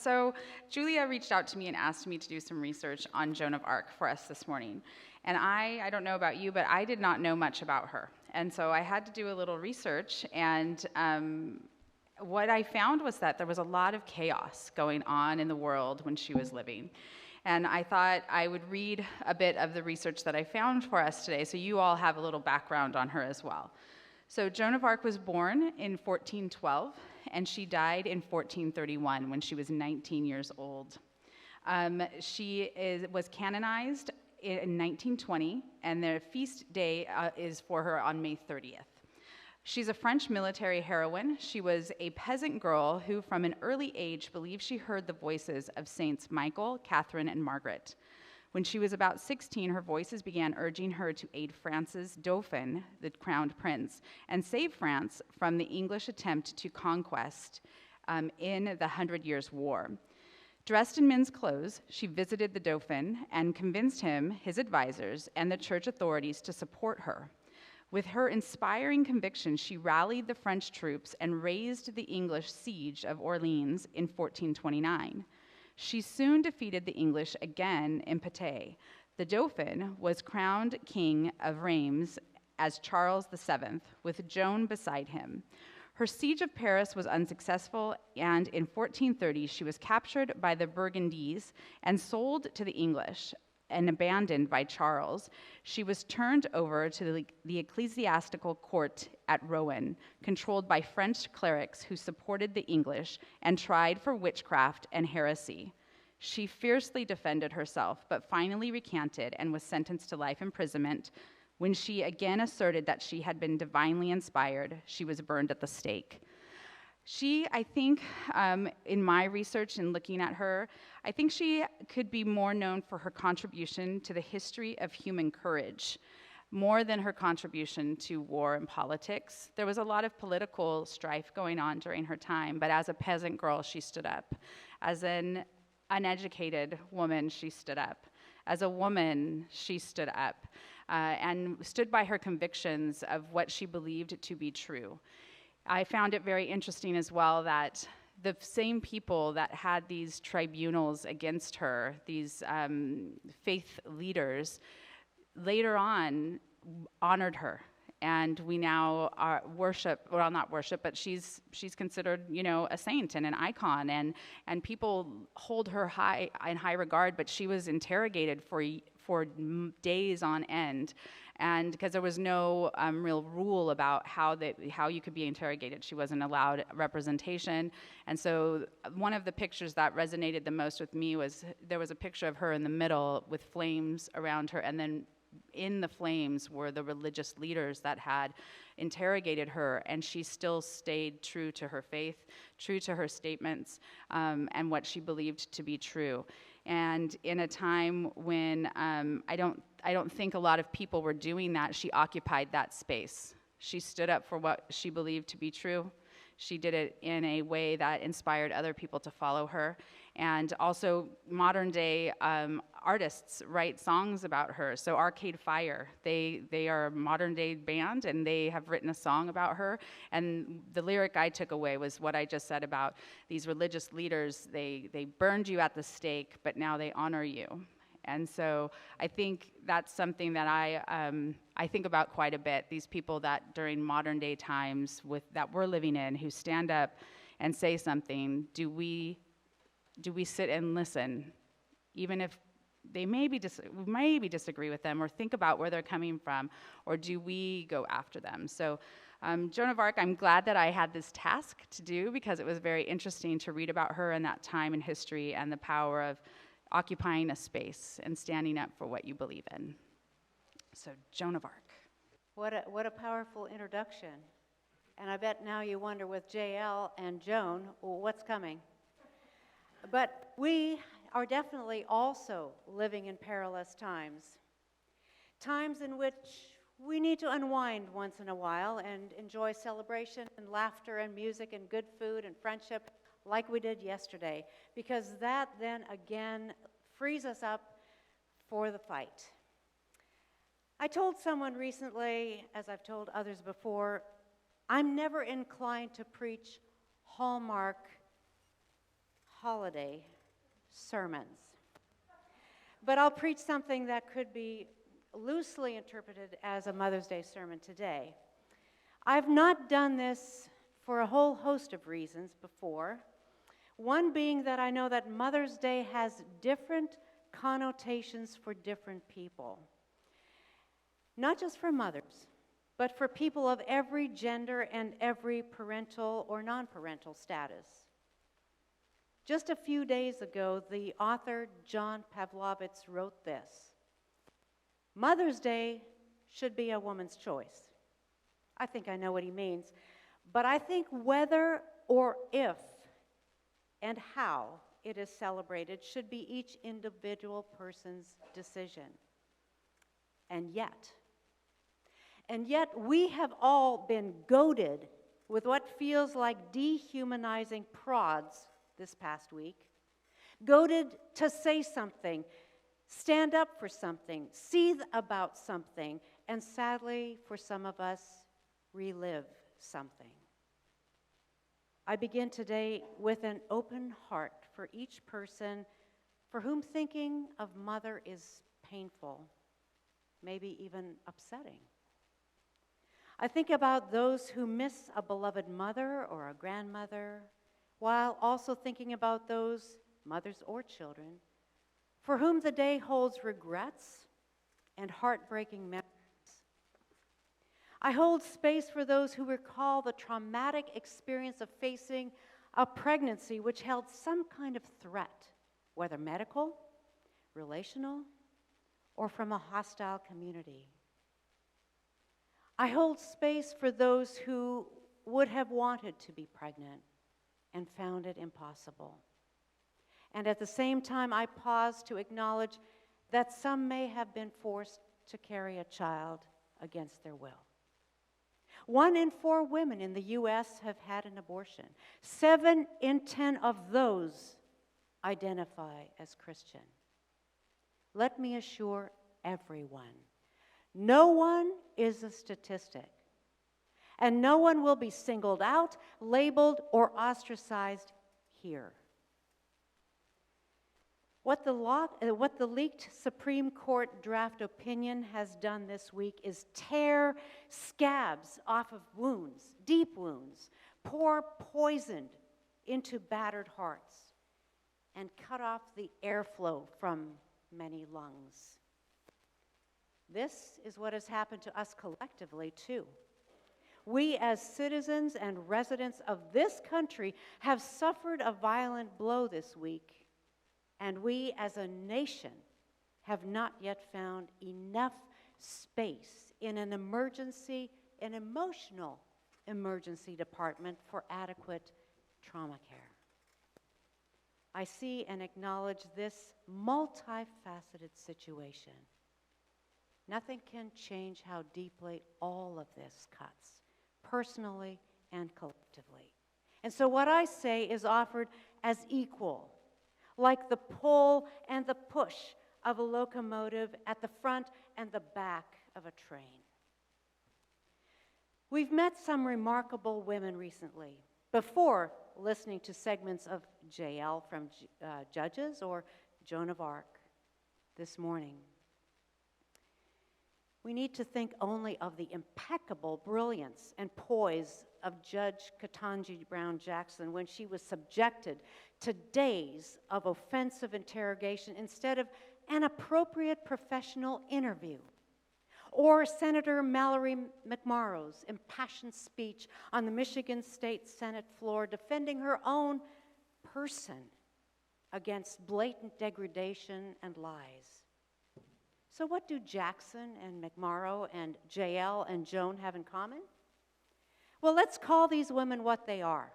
So Julia reached out to me and asked me to do some research on Joan of Arc for us this morning. And I don't know about you, but I did not know much about her. And so I had to do a little research, and what I found was that there was a lot of chaos going on in the world when she was living. And I thought I would read a bit of the research that I found for us today, so you all have a little background on her as well. So Joan of Arc was born in 1412, and she died in 1431 when she was 19 years old. She was canonized in 1920, and their feast day is for her on May 30th. She's a French military heroine. She was a peasant girl who, from an early age, believed she heard the voices of Saints Michael, Catherine, and Margaret. When she was about 16, her voices began urging her to aid France's Dauphin, the crowned prince, and save France from the English attempt to conquest in the Hundred Years' War. Dressed in men's clothes, she visited the Dauphin and convinced him, his advisors, and the church authorities to support her. With her inspiring conviction, she rallied the French troops and raised the English siege of Orleans in 1429. She soon defeated the English again in Patay. The Dauphin was crowned king of Reims as Charles VII, with Joan beside him. Her siege of Paris was unsuccessful, and in 1430, she was captured by the Burgundies and sold to the English and abandoned by Charles. She was turned over to the ecclesiastical court at Rouen, controlled by French clerics who supported the English, and tried for witchcraft and heresy. She fiercely defended herself, but finally recanted and was sentenced to life imprisonment. When she again asserted that she had been divinely inspired, she was burned at the stake. She, I think, in my research and looking at her, I think she could be more known for her contribution to the history of human courage, more than her contribution to war and politics. There was a lot of political strife going on during her time, but as a peasant girl, she stood up. As an uneducated woman, she stood up. As a woman, she stood up and stood by her convictions of what she believed to be true. I found it very interesting as well that the same people that had these tribunals against her, these faith leaders, later on honored her. And we now worship, well, not worship, but she's considered, a saint and an icon, and people hold her in high regard. But she was interrogated for days on end, and because there was no real rule about how you could be interrogated, she wasn't allowed representation. And so one of the pictures that resonated the most with me was there was a picture of her in the middle with flames around her, and then in the flames were the religious leaders that had interrogated her, and she still stayed true to her faith, true to her statements, and what she believed to be true. And in a time when I don't think a lot of people were doing that, she occupied that space. She stood up for what she believed to be true. She did it in a way that inspired other people to follow her. And also modern day artists write songs about her. So Arcade Fire, they are a modern day band, and they have written a song about her. And the lyric I took away was what I just said about these religious leaders. They burned you at the stake, but now they honor you. And so I think that's something that I think about quite a bit. These people that during modern day times that we're living in, who stand up and say something, do we sit and listen, even if they maybe disagree with them, or think about where they're coming from, or do we go after them? So Joan of Arc, I'm glad that I had this task to do, because it was very interesting to read about her in that time in history and the power of occupying a space and standing up for what you believe in. So Joan of Arc. What a powerful introduction. And I bet now you wonder with JL and Joan, well, what's coming? But we are definitely also living in perilous times. Times in which we need to unwind once in a while and enjoy celebration and laughter and music and good food and friendship like we did yesterday, because that then again frees us up for the fight. I told someone recently, as I've told others before, I'm never inclined to preach Hallmark holiday sermons. But I'll preach something that could be loosely interpreted as a Mother's Day sermon today. I've not done this for a whole host of reasons before. One being that I know that Mother's Day has different connotations for different people. Not just for mothers, but for people of every gender and every parental or non-parental status. Just a few days ago, the author John Pavlovitz wrote this: Mother's Day should be a woman's choice. I think I know what he means, but I think whether or if and how it is celebrated should be each individual person's decision. And yet we have all been goaded with what feels like dehumanizing prods this past week, goaded to say something, stand up for something, seethe about something, and sadly, for some of us, relive something. I begin today with an open heart for each person for whom thinking of mother is painful, maybe even upsetting. I think about those who miss a beloved mother or a grandmother, while also thinking about those, mothers or children, for whom the day holds regrets and heartbreaking memories. I hold space for those who recall the traumatic experience of facing a pregnancy which held some kind of threat, whether medical, relational, or from a hostile community. I hold space for those who would have wanted to be pregnant and found it impossible. And at the same time, I pause to acknowledge that some may have been forced to carry a child against their will. 1 in 4 women in the U.S. have had an abortion. 7 in 10 of those identify as Christian. Let me assure everyone, no one is a statistic, and no one will be singled out, labeled, or ostracized here. What the leaked Supreme Court draft opinion has done this week is tear scabs off of wounds, deep wounds, pour poison into battered hearts, and cut off the airflow from many lungs. This is what has happened to us collectively, too. We, as citizens and residents of this country, have suffered a violent blow this week. And we, as a nation, have not yet found enough space in an emotional emergency department for adequate trauma care. I see and acknowledge this multifaceted situation. Nothing can change how deeply all of this cuts, personally and collectively. And so what I say is offered as equal, like the pull and the push of a locomotive at the front and the back of a train. We've met some remarkable women recently, before listening to segments of JL from Judges or Joan of Arc this morning. We need to think only of the impeccable brilliance and poise of Judge Ketanji Brown Jackson when she was subjected to days of offensive interrogation instead of an appropriate professional interview. Or Senator Mallory McMorrow's impassioned speech on the Michigan State Senate floor defending her own person against blatant degradation and lies. So what do Jackson and McMorrow and JL and Joan have in common? Well, let's call these women what they are.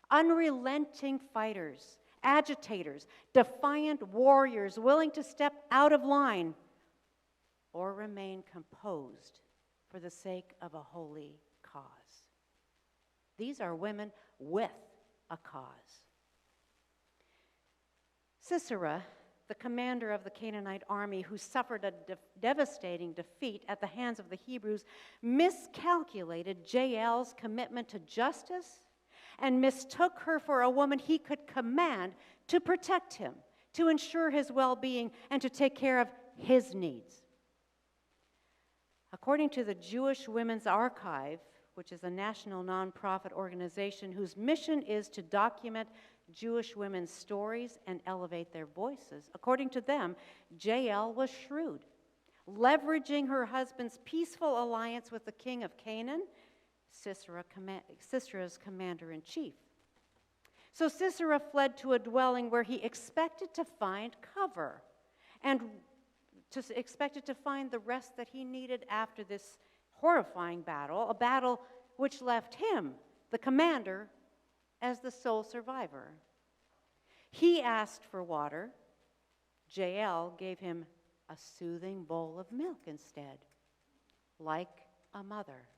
Unrelenting fighters, agitators, defiant warriors willing to step out of line or remain composed for the sake of a holy cause. These are women with a cause. Sisera, the commander of the Canaanite army who suffered a devastating defeat at the hands of the Hebrews, miscalculated Jael's commitment to justice and mistook her for a woman he could command to protect him, to ensure his well-being, and to take care of his needs. According to the Jewish Women's Archive, which is a national nonprofit organization whose mission is to document Jewish women's stories and elevate their voices, according to them, Jael was shrewd, leveraging her husband's peaceful alliance with the king of Canaan, Sisera's commander-in-chief. So Sisera fled to a dwelling where he expected to find cover and expected to find the rest that he needed after this horrifying battle, a battle which left him, the commander, as the sole survivor. He asked for water. Jael gave him a soothing bowl of milk instead, like a mother.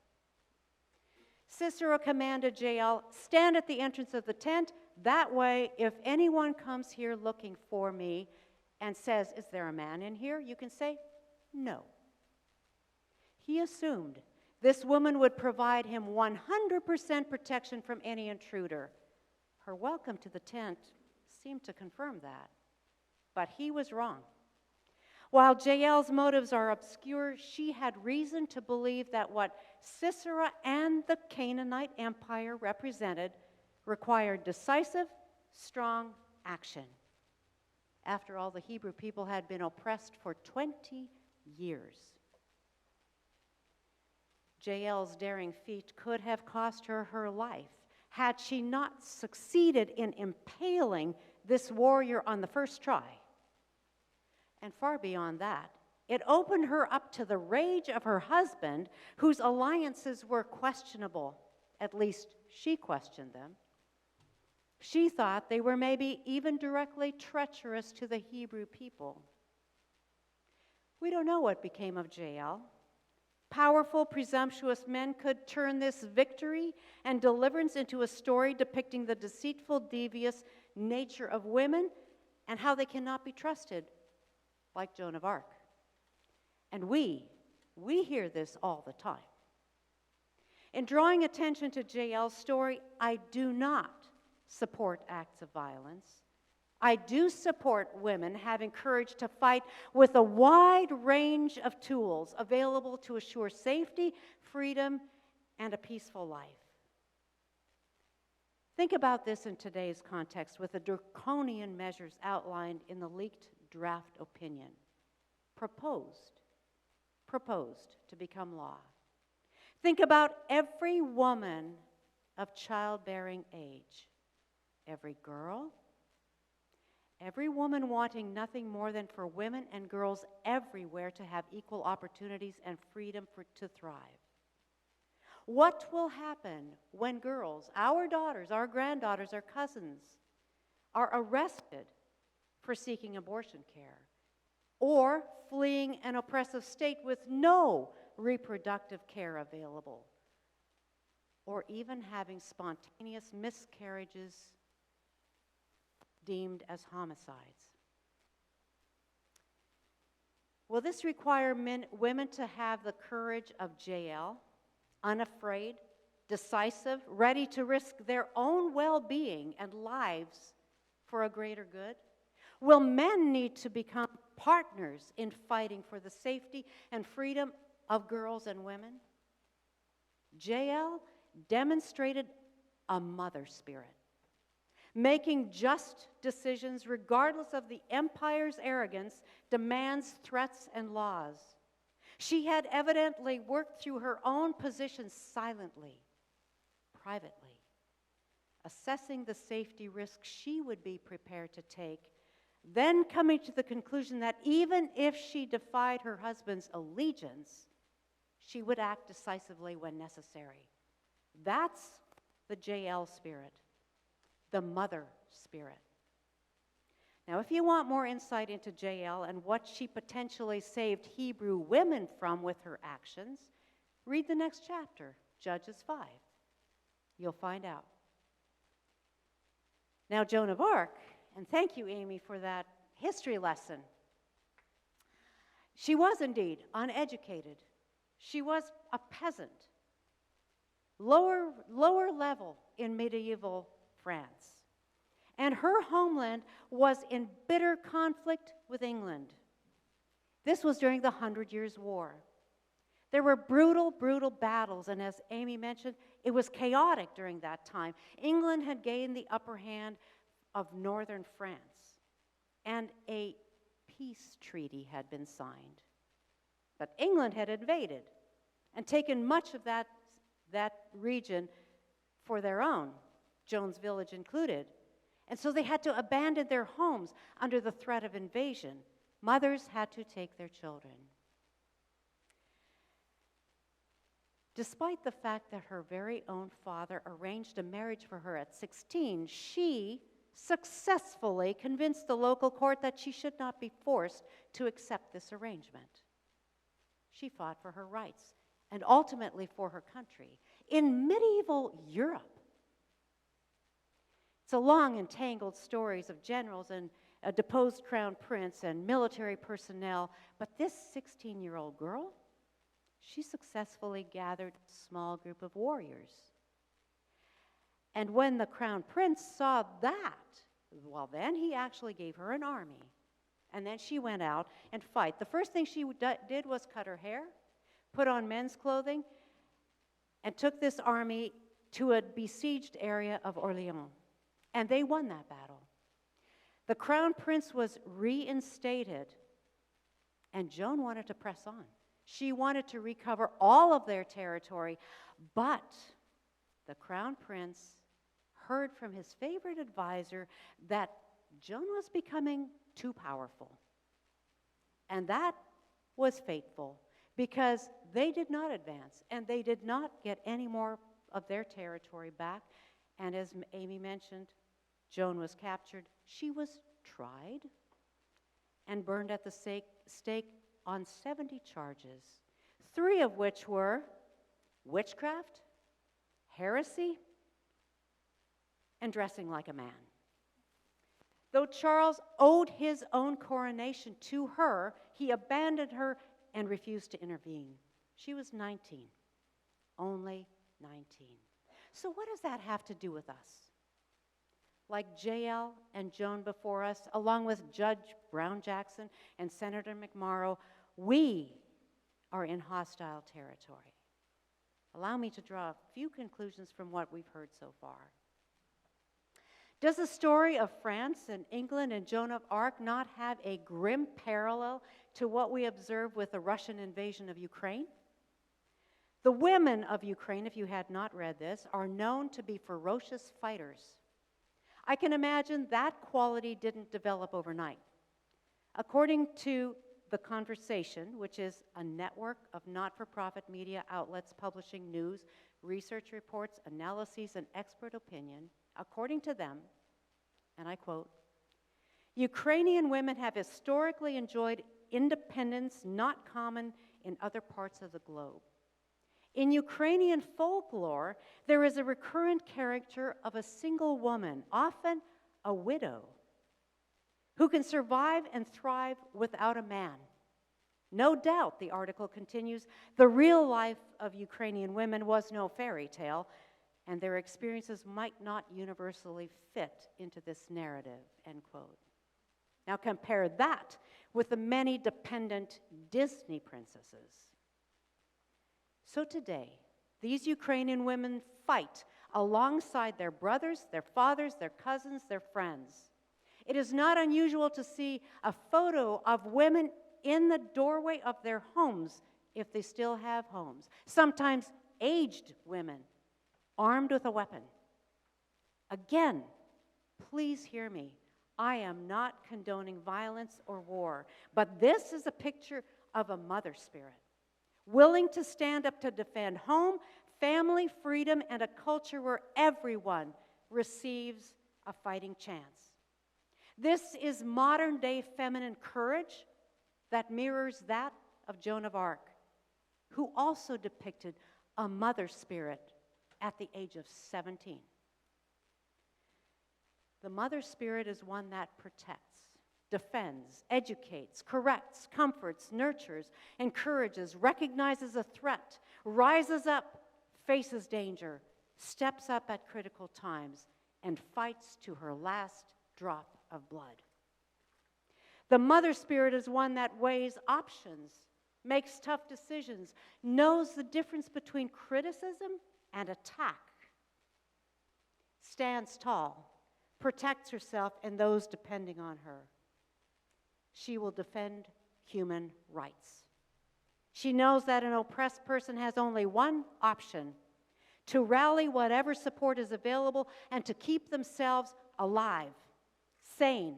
Sisera commanded Jael, "Stand at the entrance of the tent. That way, if anyone comes here looking for me and says, 'Is there a man in here?' you can say, 'No.'" He assumed this woman would provide him 100% protection from any intruder. Her welcome to the tent seemed to confirm that. But he was wrong. While Jael's motives are obscure, she had reason to believe that what Sisera and the Canaanite Empire represented required decisive, strong action. After all, the Hebrew people had been oppressed for 20 years. Jael's daring feat could have cost her her life had she not succeeded in impaling this warrior on the first try. And far beyond that, it opened her up to the rage of her husband, whose alliances were questionable. At least she questioned them. She thought they were maybe even directly treacherous to the Hebrew people. We don't know what became of Jael. Powerful, presumptuous men could turn this victory and deliverance into a story depicting the deceitful, devious nature of women and how they cannot be trusted, like Joan of Arc. And we hear this all the time. In drawing attention to Jael's story, I do not support acts of violence. I do support women having courage to fight with a wide range of tools available to assure safety, freedom, and a peaceful life. Think about this in today's context with the draconian measures outlined in the leaked draft opinion, proposed to become law. Think about every woman of childbearing age, every girl, every woman wanting nothing more than for women and girls everywhere to have equal opportunities and freedom to thrive. What will happen when girls, our daughters, our granddaughters, our cousins, are arrested for seeking abortion care or fleeing an oppressive state with no reproductive care available, or even having spontaneous miscarriages deemed as homicides? Will this require women to have the courage of Jael, unafraid, decisive, ready to risk their own well-being and lives for a greater good? Will men need to become partners in fighting for the safety and freedom of girls and women? Jael demonstrated a mother spirit, making just decisions regardless of the empire's arrogance, demands, threats, and laws. She had evidently worked through her own position silently, privately, assessing the safety risks she would be prepared to take, then coming to the conclusion that even if she defied her husband's allegiance, she would act decisively when necessary. That's the Jael spirit, the mother spirit. Now, if you want more insight into Jael and what she potentially saved Hebrew women from with her actions, read the next chapter, Judges 5. You'll find out. Now, Joan of Arc, and thank you, Amy, for that history lesson. She was indeed uneducated. She was a peasant. lower level in medieval France. And her homeland was in bitter conflict with England. This was during the 100 Years' War. There were brutal, brutal battles, and as Amy mentioned, it was chaotic during that time. England had gained the upper hand of northern France, and a peace treaty had been signed. But England had invaded and taken much of that region for their own, Joan's village included. And so they had to abandon their homes under the threat of invasion. Mothers had to take their children. Despite the fact that her very own father arranged a marriage for her at 16, she successfully convinced the local court that she should not be forced to accept this arrangement. She fought for her rights and ultimately for her country. In medieval Europe, it's a long and tangled stories of generals and a deposed crown prince and military personnel, but this 16-year-old girl, she successfully gathered a small group of warriors. And when the crown prince saw that, well, then he actually gave her an army. And then she went out and fight. The first thing she did was cut her hair, put on men's clothing, and took this army to a besieged area of Orleans. And they won that battle. The crown prince was reinstated, and Joan wanted to press on. She wanted to recover all of their territory, but the crown prince heard from his favorite advisor that Joan was becoming too powerful. And that was fateful, because they did not advance, and they did not get any more of their territory back. And as Amy mentioned, Joan was captured. She was tried and burned at the stake on 70 charges, 3 of which were witchcraft, heresy, and dressing like a man. Though Charles owed his own coronation to her, he abandoned her and refused to intervene. She was 19, only 19. So what does that have to do with us? Like JL and Joan before us, along with Judge Brown Jackson and Senator McMorrow, we are in hostile territory. Allow me to draw a few conclusions from what we've heard so far. Does the story of France and England and Joan of Arc not have a grim parallel to what we observe with the Russian invasion of Ukraine? The women of Ukraine, if you had not read this, are known to be ferocious fighters. I can imagine that quality didn't develop overnight. According to The Conversation, which is a network of not-for-profit media outlets publishing news, research reports, analyses, and expert opinion, according to them, and I quote, Ukrainian women have historically enjoyed independence not common in other parts of the globe. In Ukrainian folklore, there is a recurrent character of a single woman, often a widow, who can survive and thrive without a man. No doubt, the article continues, the real life of Ukrainian women was no fairy tale, and their experiences might not universally fit into this narrative, end quote. Now compare that with the many dependent Disney princesses. So today, these Ukrainian women fight alongside their brothers, their fathers, their cousins, their friends. It is not unusual to see a photo of women in the doorway of their homes, if they still have homes. Sometimes aged women, armed with a weapon. Again, please hear me. I am not condoning violence or war, but this is a picture of a mother spirit, willing to stand up to defend home, family, freedom, and a culture where everyone receives a fighting chance. This is modern-day feminine courage that mirrors that of Joan of Arc, who also depicted a mother spirit at the age of 17. The mother spirit is one that protects, defends, educates, corrects, comforts, nurtures, encourages, recognizes a threat, rises up, faces danger, steps up at critical times, and fights to her last drop of blood. The mother spirit is one that weighs options, makes tough decisions, knows the difference between criticism and attack, stands tall, protects herself and those depending on her. She will defend human rights. She knows that an oppressed person has only one option: to rally whatever support is available and to keep themselves alive, sane,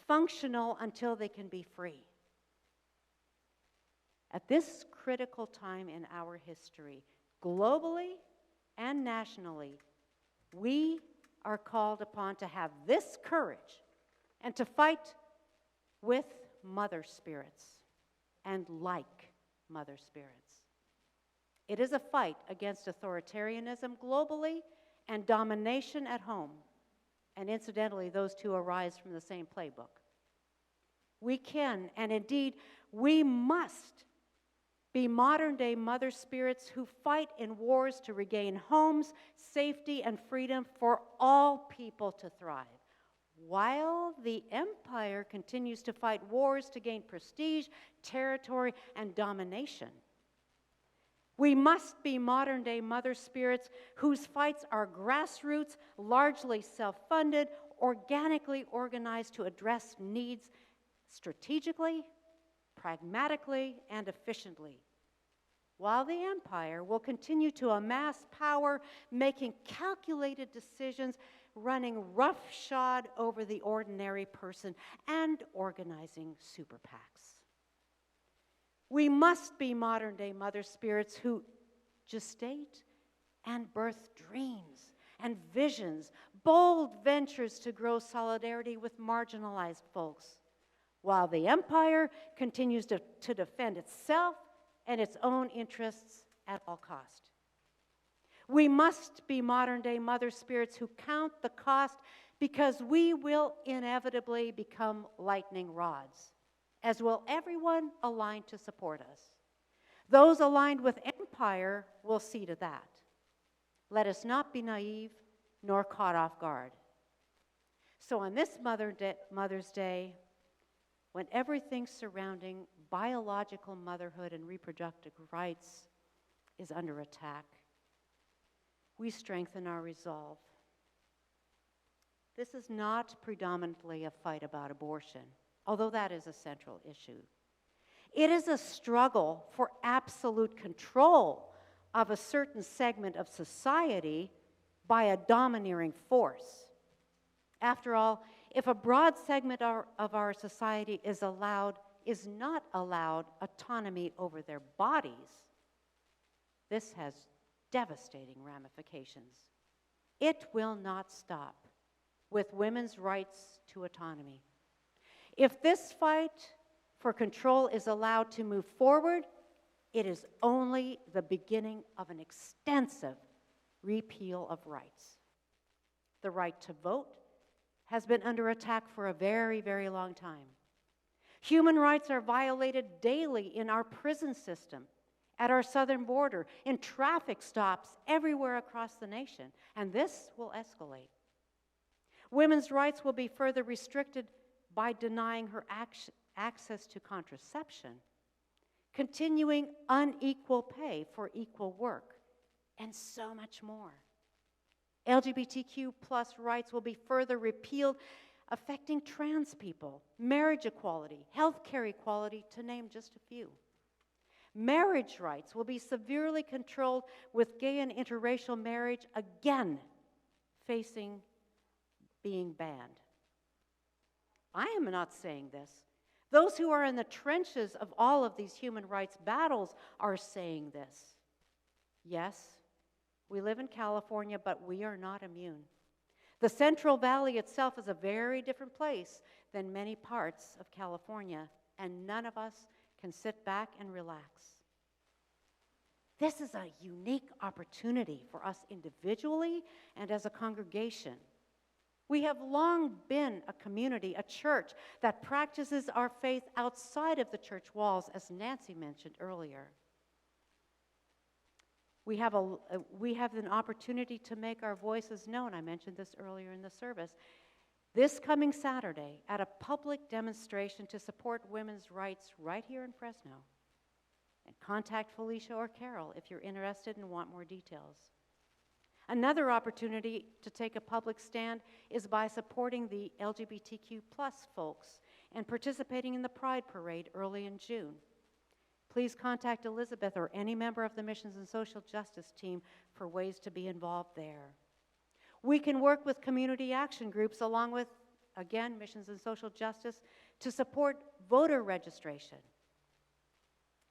functional until they can be free. At this critical time in our history, globally and nationally, we are called upon to have this courage and to fight with mother spirits and like mother spirits. It is a fight against authoritarianism globally and domination at home. And incidentally, those two arise from the same playbook. We can, and indeed, we must be modern-day mother spirits who fight in wars to regain homes, safety, and freedom for all people to thrive, while the empire continues to fight wars to gain prestige, territory, and domination. We must be modern-day mother spirits whose fights are grassroots, largely self-funded, organically organized to address needs strategically, pragmatically, and efficiently, while the empire will continue to amass power, making calculated decisions, running roughshod over the ordinary person, and organizing super PACs. We must be modern-day mother spirits who gestate and birth dreams and visions, bold ventures to grow solidarity with marginalized folks, while the empire continues to defend itself and its own interests at all cost. We must be modern-day mother spirits who count the cost, because we will inevitably become lightning rods, as will everyone aligned to support us. Those aligned with empire will see to that. Let us not be naive nor caught off guard. So on this Mother's Day, when everything surrounding biological motherhood and reproductive rights is under attack, we strengthen our resolve. This is not predominantly a fight about abortion, although that is a central issue. It is a struggle for absolute control of a certain segment of society by a domineering force. After all, if a broad segment of our society is not allowed autonomy over their bodies, this has devastating ramifications. It will not stop with women's rights to autonomy. If this fight for control is allowed to move forward, it is only the beginning of an extensive repeal of rights. The right to vote has been under attack for a very, very long time. Human rights are violated daily in our prison system, at our southern border, in traffic stops everywhere across the nation, and this will escalate. Women's rights will be further restricted by denying her access to contraception, continuing unequal pay for equal work, and so much more. LGBTQ plus rights will be further repealed, affecting trans people, marriage equality, healthcare equality, to name just a few. Marriage rights will be severely controlled, with gay and interracial marriage again facing being banned. I am not saying this. Those who are in the trenches of all of these human rights battles are saying this. Yes, we live in California, but we are not immune. The Central Valley itself is a very different place than many parts of California, and none of us can sit back and relax. This is a unique opportunity for us individually and as a congregation. We have long been a community, a church, that practices our faith outside of the church walls, as Nancy mentioned earlier. We have an opportunity to make our voices known. I mentioned this earlier in the service. This coming Saturday, at a public demonstration to support women's rights right here in Fresno. And contact Felicia or Carol if you're interested and want more details. Another opportunity to take a public stand is by supporting the LGBTQ+ folks and participating in the Pride Parade early in June. Please contact Elizabeth or any member of the Missions and Social Justice team for ways to be involved there. We can work with community action groups along with, again, Missions and Social Justice to support voter registration.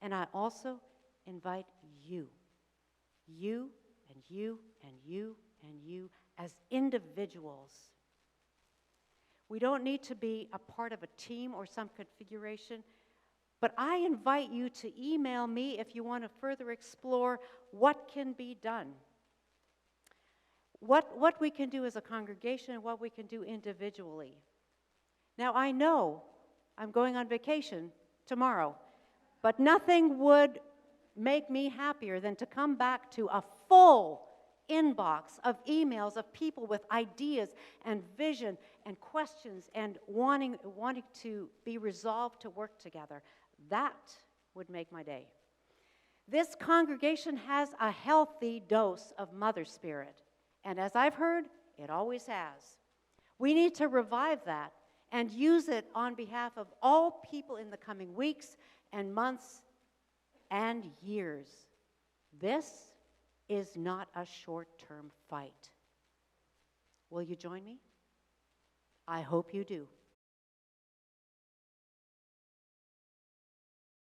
And I also invite you and you and you and you as individuals. We don't need to be a part of a team or some configuration, but I invite you to email me if you want to further explore what can be done. What we can do as a congregation and what we can do individually. Now, I know I'm going on vacation tomorrow, but nothing would make me happier than to come back to a full inbox of emails of people with ideas and vision and questions and wanting to be resolved to work together. That would make my day. This congregation has a healthy dose of mother spirit. And as I've heard, it always has. We need to revive that and use it on behalf of all people in the coming weeks and months and years. This is not a short-term fight. Will you join me? I hope you do.